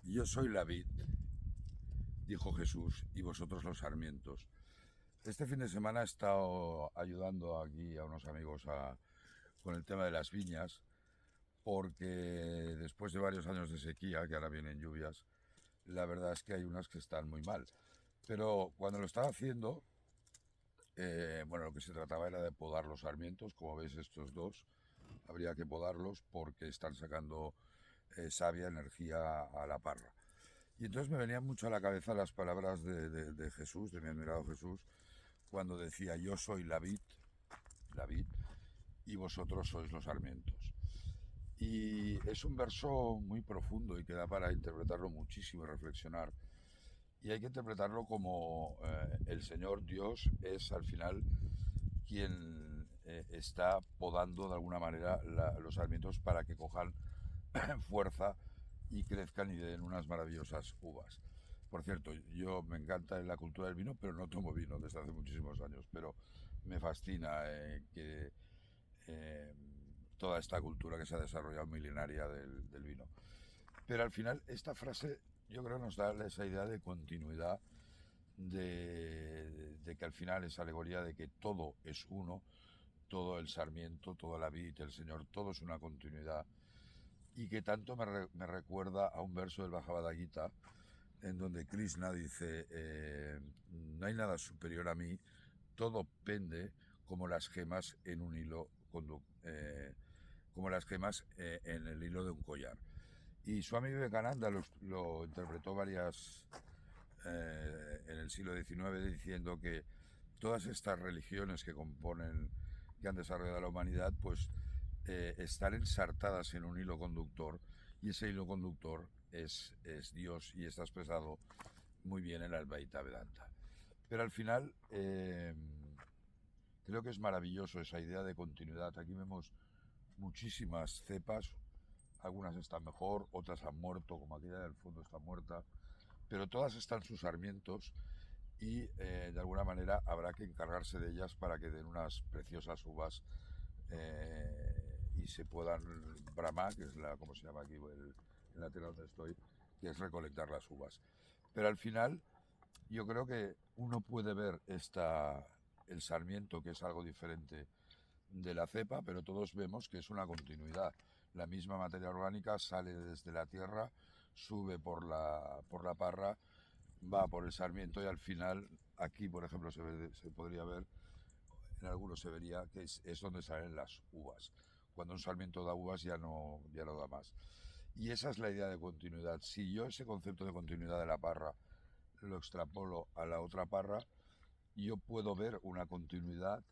Yo soy la vid, dijo Jesús, y vosotros los sarmientos. Este fin de semana he estado ayudando aquí a unos amigos con el tema de las viñas, porque después de varios años de sequía, que ahora vienen lluvias, la verdad es que hay unas que están muy mal. Pero cuando lo estaba haciendo, bueno, lo que se trataba era de podar los sarmientos. Como veis, estos dos habría que podarlos porque están sacando savia, energía a la parra. Y entonces me venían mucho a la cabeza las palabras de Jesús, de mi admirado Jesús, cuando decía: yo soy la vid, y vosotros sois los sarmientos. Y es un verso muy profundo y que da para interpretarlo muchísimo y reflexionar. Y hay que interpretarlo como el Señor Dios es al final quien está podando de alguna manera los sarmientos para que cojan fuerza y crezcan y den unas maravillosas uvas. Por cierto, yo me encanta la cultura del vino, pero no tomo vino desde hace muchísimos años, pero me fascina que eh, toda esta cultura que se ha desarrollado milenaria del vino. Pero al final esta frase yo creo que nos da esa idea de continuidad, de que al final es alegoría de que todo es uno, todo el sarmiento, toda la vid, el Señor, todo es una continuidad, y que tanto me recuerda a un verso del Bhagavad Gita en donde Krishna dice: no hay nada superior a mí, todo pende como las gemas en un hilo como las gemas en el hilo de un collar. Y Swami Vivekananda lo interpretó en el siglo XIX, diciendo que todas estas religiones que han desarrollado la humanidad, pues están ensartadas en un hilo conductor, y ese hilo conductor es Dios, y está expresado muy bien en el Advaita Vedanta. Pero al final creo que es maravilloso esa idea de continuidad. Aquí vemos muchísimas cepas, algunas están mejor, otras han muerto, como aquella del fondo está muerta, pero todas están sus sarmientos, y de alguna manera habrá que encargarse de ellas para que den unas preciosas uvas y se puedan bramar, que es como se llama aquí en la tierra donde estoy, que es recolectar las uvas. Pero al final yo creo que uno puede ver el sarmiento, que es algo diferente de la cepa, pero todos vemos que es una continuidad. La misma materia orgánica sale desde la tierra, sube por la parra, va por el sarmiento, y al final, aquí por ejemplo se podría ver, en algunos se vería que es donde salen las uvas. Cuando un sarmiento da uvas ya no da más. Y esa es la idea de continuidad. Si yo ese concepto de continuidad de la parra lo extrapolo a la otra parra, yo puedo ver una continuidad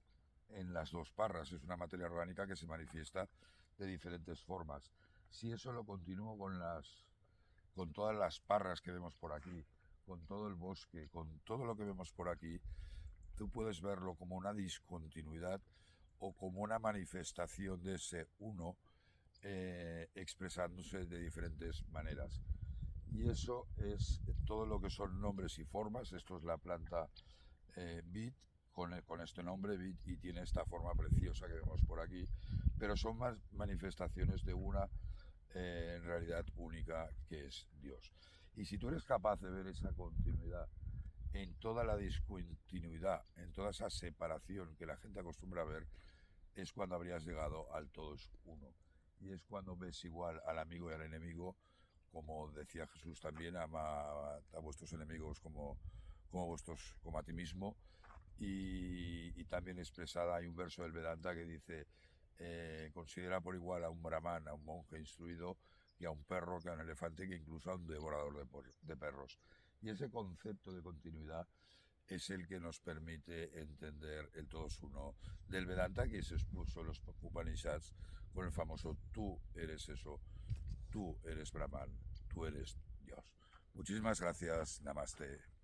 en las dos parras. Es una materia orgánica que se manifiesta de diferentes formas. Si eso lo continúo con todas las parras que vemos por aquí, con todo el bosque, con todo lo que vemos por aquí, tú puedes verlo como una discontinuidad o como una manifestación de ese uno expresándose de diferentes maneras. Y eso es todo lo que son nombres y formas. Esto es la planta vid, con este nombre vid, y tiene esta forma preciosa que vemos por aquí, pero son más manifestaciones de una en realidad única, que es Dios. Y si tú eres capaz de ver esa continuidad en toda la discontinuidad, en toda esa separación que la gente acostumbra a ver, es cuando habrías llegado al todo es uno. Y es cuando ves igual al amigo y al enemigo, como decía Jesús también: ama a vuestros enemigos como a ti mismo. Y también expresada, hay un verso del Vedanta que dice: considera por igual a un brahman, a un monje instruido, que a un perro, que a un elefante, que incluso a un devorador de perros. Y ese concepto de continuidad es el que nos permite entender el todos uno del Vedanta, que se expuso en los Upanishads con el famoso: tú eres eso, tú eres Brahman, tú eres Dios. Muchísimas gracias. Namaste.